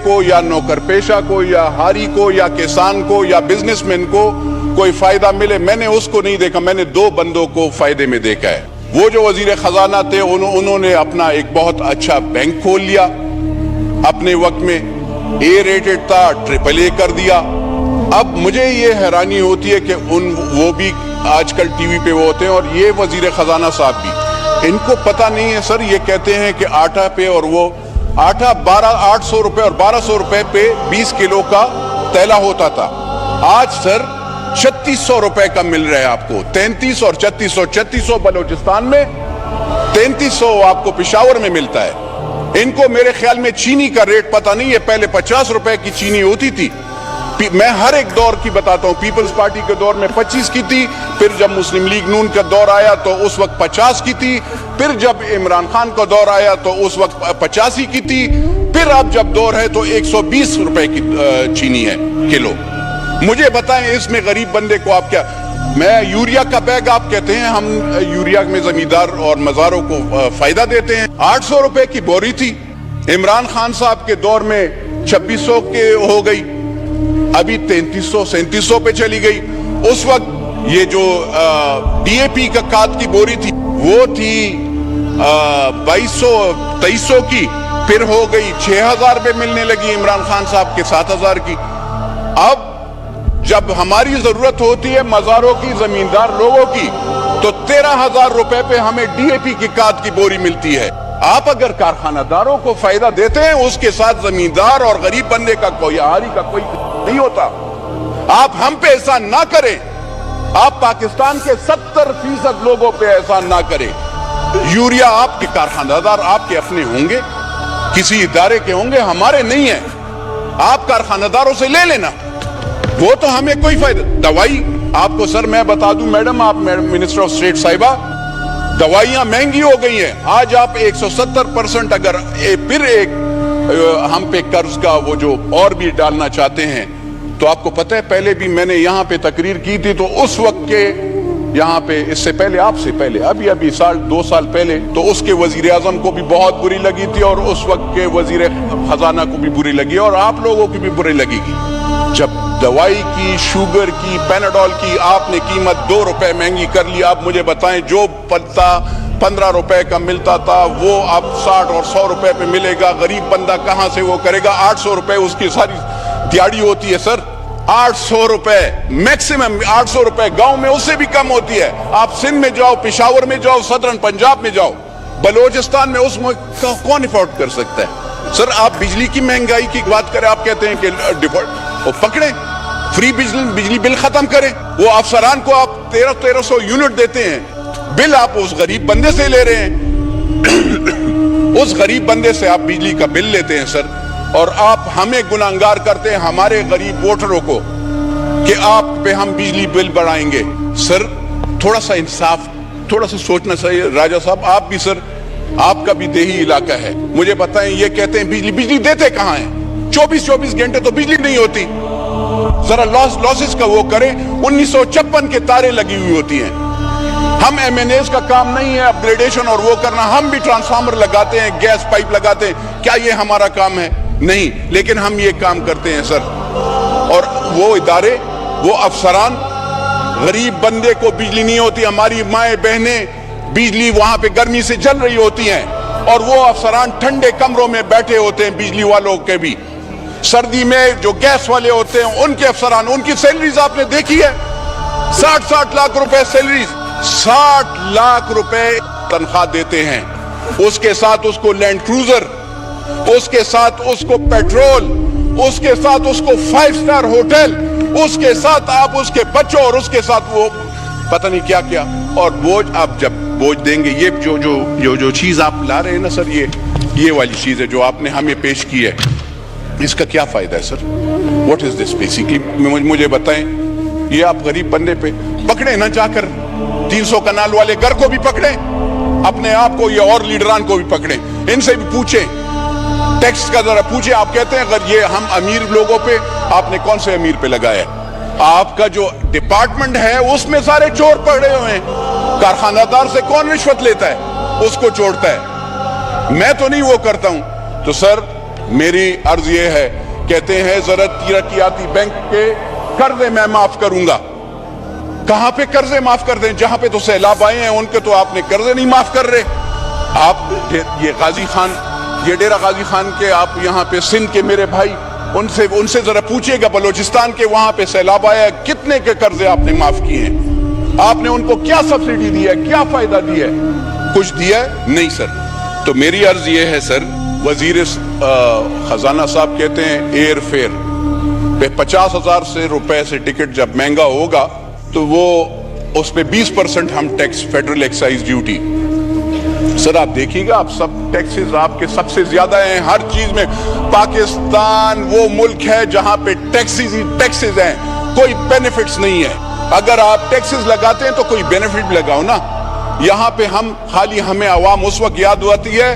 کو یا نوکر پیشہ کو یا ہاری کو یا کسان کو یا بزنس مین کو کوئی فائدہ ملے، میں نے اس کو نہیں دیکھا. میں نے دو بندوں کو فائدے میں دیکھا ہے. وہ جو وزیر خزانہ تھے انہوں نے اپنا ایک بہت اچھا بینک کھول لیا اپنے وقت میں، اے ریٹڈ تھا، AAA کر دیا. اب مجھے یہ حیرانی ہوتی ہے کہ وہ بھی آج کل ٹی وی پہ وہ ہوتے ہیں، اور یہ وزیر خزانہ صاحب بھی، ان کو پتہ نہیں ہے سر. یہ کہتے ہیں کہ آٹا پہ، اور وہ آٹا 800 روپے اور 1200 روپے پہ 20 کلو کا تیلا ہوتا تھا. آج سر 3600 روپے کا مل رہا ہے آپ کو. 33 اور 3600 بلوچستان میں، 3300 آپ کو پشاور میں ملتا ہے. ان کو میرے خیال میں چینی کا ریٹ پتہ نہیں ہے. پہلے 50 روپے کی چینی ہوتی تھی. میں ہر ایک دور کی بتاتا ہوں. پیپلز پارٹی کے دور میں 25 کی تھی، پھر جب مسلم لیگ نون کا دور آیا تو اس وقت 50 کی تھی، پھر جب عمران خان کا دور آیا تو اس وقت 85 کی تھی، پھر اب جب دور ہے تو 120 روپے کی چینی ہے کلو. مجھے بتائیں اس میں غریب بندے کو آپ کیا. میں یوریا کا بیگ آپ کہتے ہیں ہم یوریا میں زمیندار اور مزاروں کو فائدہ دیتے ہیں. 800 روپے کی بوری تھی. عمران خان صاحب کے دور میں 2600 کے ہو گئی، ابھی 3300-3700 پہ چلی گئی. اس وقت یہ جو DAP کا کھاد کی بوری تھی وہ تھی 2200-2300 کی، پھر ہو گئی 6000 پہ ملنے لگی عمران خان صاحب کے 7000 کی. اب جب ہماری ضرورت ہوتی ہے مزاروں کی، زمیندار لوگوں کی، تو 13000 روپے پہ ہمیں DAP کی کھاد کی بوری ملتی ہے. آپ اگر کارخانہ داروں کو فائدہ دیتے ہیں، اس کے ساتھ زمیندار اور غریب بندے کا کوئی آری کا کوئی نہیں ہوتا. آپ ہم پہ احسان نہ کریں. آپ پاکستان کے 70% لوگوں پہ احسان نہ کریں. یوریا آپ کے کارخانہ دار آپ کے اپنے ہوں گے، کسی ادارے کے ہوں گے، ہمارے نہیں ہیں. آپ کارخانہ داروں سے لے لینا، وہ تو ہمیں کوئی فائدہ. دوائی آپ کو سر میں بتا دوں میڈم، آپ منسٹر آف اسٹیٹ صاحبہ، دوائیاں مہنگی ہو گئی ہیں. آج آپ 170% اگر پھر ایک ہم پہ قرض کا وہ جو اور بھی ڈالنا چاہتے ہیں، تو آپ کو پتہ ہے پہلے بھی میں نے یہاں پہ تقریر کی تھی، تو اس وقت کے یہاں پہ اس سے پہلے، آپ سے پہلے، ابھی 2 سال پہلے، تو اس کے وزیر اعظم کو بھی بہت بری لگی تھی، اور اس وقت کے وزیر خزانہ کو بھی بری لگی، اور آپ لوگوں کی بھی بری لگے گی. جب دوائی کی، شوگر کی، پیناڈول کی آپ نے قیمت 2 روپے مہنگی کر لی. آپ مجھے بتائیں جو پلتا 15 روپے کا ملتا تھا وہ اب 60 اور 100 روپے پہ ملے گا. غریب بندہ کہاں سے وہ کرے گا؟ 800 روپے اس کی ساری دیہڑی ہوتی ہے سر. 800 روپے میکسیمم، 800 روپے گاؤں میں اس سے بھی کم ہوتی ہے. آپ سندھ میں جاؤ، پشاور میں جاؤ، صدرن پنجاب میں جاؤ، بلوچستان میں اس میں کون افورڈ کر سکتا ہے؟ سر آپ بجلی کی مہنگائی کی بات کریں، آپ کہتے ہیں کہ ڈیفالٹ، وہ پکڑیں، فری بجلی بل ختم کریں. وہ افسران کو آپ 1300 یونٹ دیتے ہیں، بل آپ اس غریب بندے سے لے رہے ہیں. اس غریب بندے سے آپ بجلی کا بل لیتے ہیں سر، اور آپ ہمیں گناہگار کرتے ہیں، ہمارے غریب ووٹروں کو، کہ آپ پہ ہم بجلی بل بڑھائیں گے. سر تھوڑا سا انصاف، تھوڑا سا سوچنا چاہیے. راجہ صاحب آپ بھی سر، آپ کا بھی دیہی علاقہ ہے، مجھے بتائیں یہ کہتے ہیں بجلی دیتے کہاں ہیں؟ 24 گھنٹے تو بجلی نہیں ہوتی. ذرا لاسز کا وہ کریں. 1956 کے تارے لگی ہوئی ہوتی ہیں. ہم MNAs کا کام نہیں ہے اپ گریڈیشن اور وہ کرنا. ہم بھی ٹرانسفارمر لگاتے ہیں، گیس پائپ لگاتے ہیں. کیا یہ ہمارا کام ہے؟ نہیں. لیکن ہم یہ کام کرتے ہیں سر. اور وہ ادارے، وہ افسران، غریب بندے کو بجلی نہیں ہوتی. ہماری مائیں بہنیں بجلی وہاں پہ گرمی سے جل رہی ہوتی ہیں، اور وہ افسران ٹھنڈے کمروں میں بیٹھے ہوتے ہیں. بجلی والوں کے بھی سردی میں جو گیس والے ہوتے ہیں ان کے افسران، ان کی سیلریز آپ نے دیکھی ہے، 60 لاکھ روپے سیلریز، 60 لاکھ روپے تنخواہ دیتے ہیں. اس کے ساتھ اس کو لینڈ کروزر، اس کے ساتھ اس کو پیٹرول، اس کے ساتھ اس کو 5 سٹار ہوٹل، اس کے ساتھ آپ اس کے بچوں، اور اس کے ساتھ وہ پتہ نہیں کیا کیا. اور بوجھ آپ جب بوجھ دیں گے، یہ جو چیز آپ لا رہے ہیں نا سر، یہ والی چیز ہے جو آپ نے ہمیں پیش کی ہے، اس کا کیا فائدہ ہے سر؟ What is this basically? مجھے بتائیں. یہ آپ غریب بندے پہ پکڑیں نہ، جا کر 300 کنال والے گھر کو بھی پکڑیں، اپنے آپ کو، یا اور لیڈران کو بھی پکڑیں. ان سے بھی پوچھیں، ٹیکس کا ذرا پوچھیں. آپ کہتے ہیں اگر یہ ہم امیر لوگوں پہ، آپ نے کون سے امیر پہ لگایا ہے؟ آپ کا جو ڈپارٹمنٹ ہے اس میں سارے چور پڑے ہوئے ہیں. کارخانہ دار سے کون رشوت لیتا ہے؟ اس کو چھوڑتا ہے. میں تو نہیں وہ کرتا ہوں. تو سر میری عرض یہ ہے, کہتے ہیں زراعت ترقیاتی بینک کے قرضے میں معاف کروں گا. کہاں پہ قرضے معاف کر دیں؟ جہاں پہ تو سیلاب آئے ہیں ان کے تو آپ نے قرضے نہیں معاف کر رہے. آپ یہ غازی خان, یہ ڈیرہ غازی خان کے, آپ یہاں پہ سندھ کے میرے بھائی, ان سے ذرا پوچھئے گا, بلوچستان کے وہاں پہ سیلاب آیا ہے, کتنے کے قرضے آپ نے معاف کیے ہیں؟ آپ نے ان کو کیا سبسڈی دی ہے, کیا فائدہ دیا ہے؟ کچھ دیا ہے؟ نہیں سر. تو میری عرض یہ ہے سر, وزیر خزانہ صاحب کہتے ہیں ایئر فیئر پہ 50,000 سے روپے سے ٹکٹ جب مہنگا ہوگا تو وہ اس پہ 20% ہم ٹیکس, فیڈرل ایکسائز ڈیوٹی. سر آپ دیکھیے گا, آپ سب ٹیکسز آپ کے سب سے زیادہ ہیں ہر چیز میں. پاکستان وہ ملک ہے جہاں پہ ٹیکسز ہی ٹیکسز ہیں, کوئی بینیفٹس نہیں ہے. اگر آپ ٹیکسز لگاتے ہیں تو کوئی بینیفٹ بھی لگاؤ نا. یہاں پہ خالی ہمیں عوام اس وقت یاد آتی ہے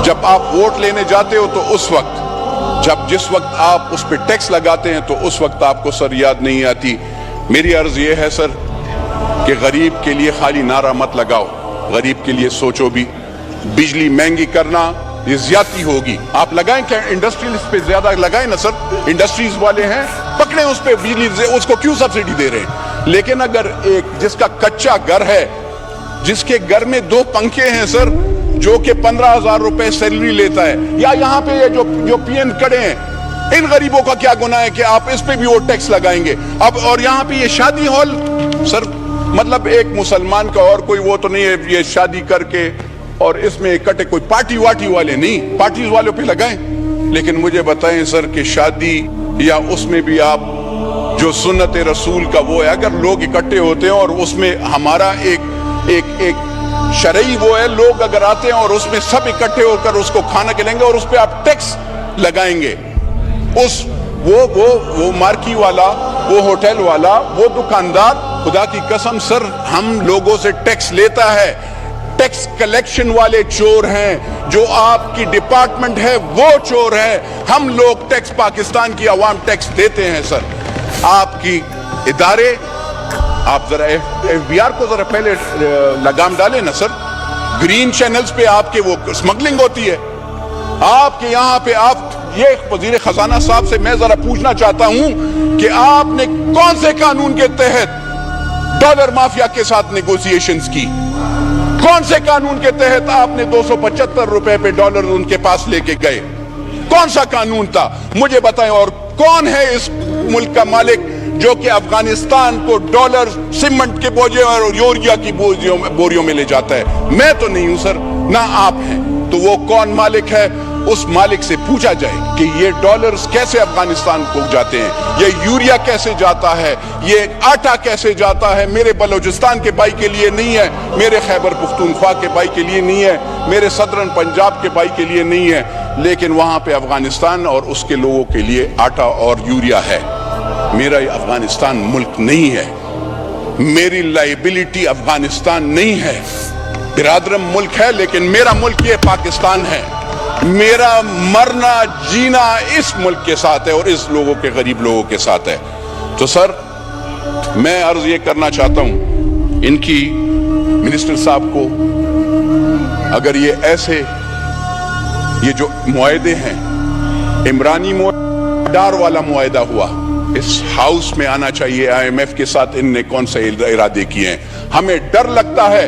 جب آپ ووٹ لینے جاتے ہو, تو اس وقت جس وقت آپ اس پہ ٹیکس لگاتے ہیں تو اس وقت آپ کو سر یاد نہیں آتی. میری عرض یہ ہے سر کہ غریب کے لیے خالی نعرہ مت لگاؤ, غریب کے لیے سوچو بھی. بجلی مہنگی کرنا یہ زیادتی ہوگی. آپ لگائیں کیا انڈسٹریل اس پہ زیادہ لگائیں نا سر, انڈسٹریز والے ہیں پکڑیں اس پہ بجلی, اس کو کیوں سبسڈی دے رہے ہیں؟ لیکن اگر ایک جس کا کچا گھر ہے, جس کے گھر میں 2 پنکھے ہیں سر, جو کہ 15,000 روپے سیلری لیتا ہے, یا یہاں پہ یہ جو پی این کھڑے ہیں, ان غریبوں کا کیا گناہ ہے کہ آپ اس پہ بھی وہ ٹیکس لگائیں گے؟ اب اور یہاں پہ یہ شادی ہال سر, مطلب ایک مسلمان کا اور کوئی وہ تو نہیں ہے, یہ شادی کر کے اور اس میں اکٹھے کوئی پارٹی واٹی والے نہیں, پارٹیز والوں پہ لگائیں. لیکن مجھے بتائیں سر کہ شادی یا اس میں بھی آپ جو سنت رسول کا وہ ہے, اگر لوگ اکٹھے ہوتے ہیں اور اس میں ہمارا ایک شرعی وہ ہے, لوگ اگر آتے ہیں اور اس میں سب اکٹھے ہو کر اس کو کھانا کھلائیں گے اور اس پہ آپ ٹیکس لگائیں گے, وہ مارکی والا, وہ ہوٹل والا, وہ دکاندار, خدا کی قسم سر ہم لوگوں سے ٹیکس لیتا ہے. ٹیکس کلیکشن والے چور ہیں, جو آپ کی ڈپارٹمنٹ ہے وہ چور ہے. ہم لوگ ٹیکس, پاکستان کی عوام ٹیکس دیتے ہیں سر. آپ کی ادارے, آپ ذرا ایف بی آر کو ذرا پہلے لگام ڈالیں نا سر. گرین چینلز پہ آپ کے وہ سمگلنگ ہوتی ہے. آپ کے یہاں پہ یہ وزیر خزانہ صاحب سے میں ذرا پوچھنا چاہتا ہوں کہ آپ نے کون سے قانون کے تحت ڈالر مافیا کے ساتھ نیگوسیشنز کی؟ کون سے قانون کے تحت آپ نے 275 روپے پہ ڈالر ان کے پاس لے کے گئے؟ کون سا قانون تھا مجھے بتائیں. اور کون ہے اس ملک کا مالک جو کہ افغانستان کو ڈالر سیمنٹ کے بوجھے اور یوریا کی بوریوں میں لے جاتا ہے؟ میں تو نہیں ہوں سر, نہ آپ ہیں. تو وہ کون مالک ہے؟ اس مالک سے پوچھا جائے کہ یہ ڈالرز کیسے افغانستان کو جاتے ہیں, یہ یوریا کیسے جاتا ہے, یہ آٹا کیسے جاتا ہے. میرے بلوچستان کے بھائی کے لیے نہیں ہے, میرے خیبر پختونخوا کے بھائی کے لیے نہیں ہے, میرے صدرن پنجاب کے بھائی کے لیے نہیں ہے, لیکن وہاں پہ افغانستان اور اس کے لوگوں کے لیے آٹا اور یوریا ہے. میرا یہ افغانستان ملک نہیں ہے, میری لائبلٹی افغانستان نہیں ہے. برادرم ملک ہے لیکن میرا ملک یہ پاکستان ہے. میرا مرنا جینا اس ملک کے ساتھ ہے اور اس لوگوں کے, غریب لوگوں کے ساتھ ہے. تو سر میں عرض یہ کرنا چاہتا ہوں ان کی منسٹر صاحب کو, اگر یہ ایسے یہ جو معاہدے ہیں, عمرانی ڈار والا معاہدہ ہوا, اس ہاؤس میں آنا چاہیے. آئی ایم ایف کے ساتھ ان نے کون سے ارادے کیے ہیں؟ ہمیں ڈر لگتا ہے,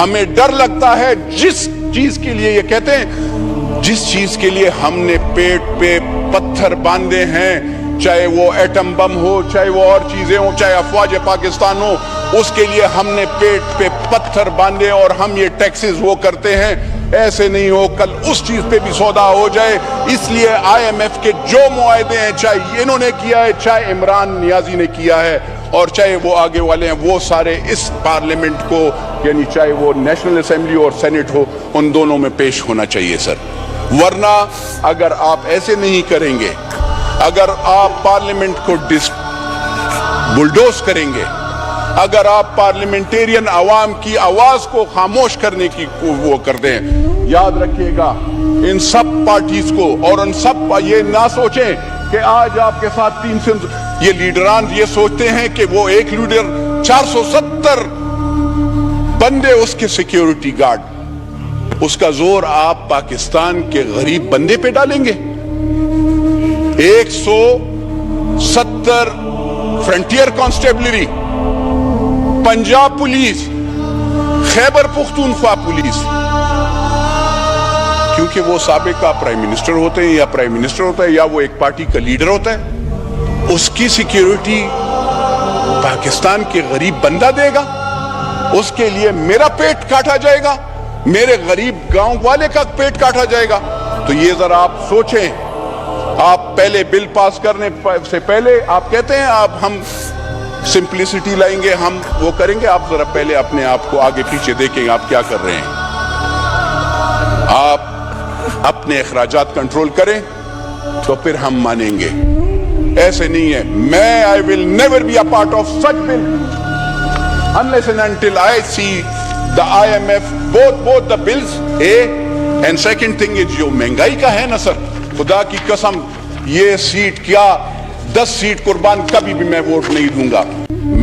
ہمیں ڈر لگتا ہے جس چیز کے لیے یہ کہتے ہیں, جس چیز کے لیے ہم نے پیٹ پہ پتھر باندھے ہیں, چاہے وہ ایٹم بم ہو, چاہے وہ اور چیزیں ہوں, چاہے افواج پاکستان ہو, اس کے لیے ہم نے پیٹ پہ پتھر باندھے اور ہم یہ ٹیکسز وہ کرتے ہیں. ایسے نہیں ہو کل اس چیز پہ بھی سودا ہو جائے. اس لیے آئی ایم ایف کے جو معاہدے ہیں, چاہے انہوں نے کیا ہے, چاہے عمران نیازی نے کیا ہے, اور چاہے وہ آگے والے ہیں, وہ سارے اس پارلیمنٹ کو, یعنی چاہے وہ نیشنل اسمبلی اور سینٹ ہو, ان دونوں میں پیش ہونا چاہیے سر. ورنہ اگر آپ ایسے نہیں کریں گے, اگر آپ پارلیمنٹ کو بلڈوز کریں گے, اگر آپ پارلیمنٹیرین عوام کی آواز کو خاموش کرنے کی وہ کر دیں, یاد رکھیے گا ان سب پارٹیز کو, اور ان سب یہ نہ سوچیں کہ آج آپ کے ساتھ 300 یہ لیڈران یہ سوچتے ہیں کہ وہ ایک لیڈر 470 بندے اس کے سیکیورٹی گارڈ. اس کا زور آپ پاکستان کے غریب بندے پہ ڈالیں گے؟ 170 frontier constabulary, Punjab police, Khyber Pakhtunkhwa police, کیونکہ وہ سابقہ پرائم منسٹر ہوتے ہیں یا پرائم منسٹر ہوتا ہے یا وہ ایک پارٹی کا لیڈر ہوتا ہے، اس کی سیکیورٹی پاکستان کے غریب بندہ دے گا؟ اس کے لیے میرا پیٹ کاٹا جائے گا، میرے غریب گاؤں والے کا پیٹ کاٹا جائے گا؟ تو یہ ذرا آپ سوچیں. آپ پہلے بل پاس کرنے سے پہلے آپ کہتے ہیں آپ ہم سمپلسٹی لائیں گے، ہم وہ کریں گے. آپ ذرا پہلے اپنے آپ کو آگے پیچھے دیکھیں آپ کیا کر رہے ہیں. آپ اپنے اخراجات کنٹرول کریں تو پھر ہم مانیں گے. ایسے نہیں ہے. میں I will never be a part of such bill unless and until I see the IMF both the bills. And second thing is جو مہنگائی کا ہے نا سر، خدا کی قسم یہ سیٹ کیا 10 سیٹ قربان کبھی بھی میں ووٹ نہیں دوں گا.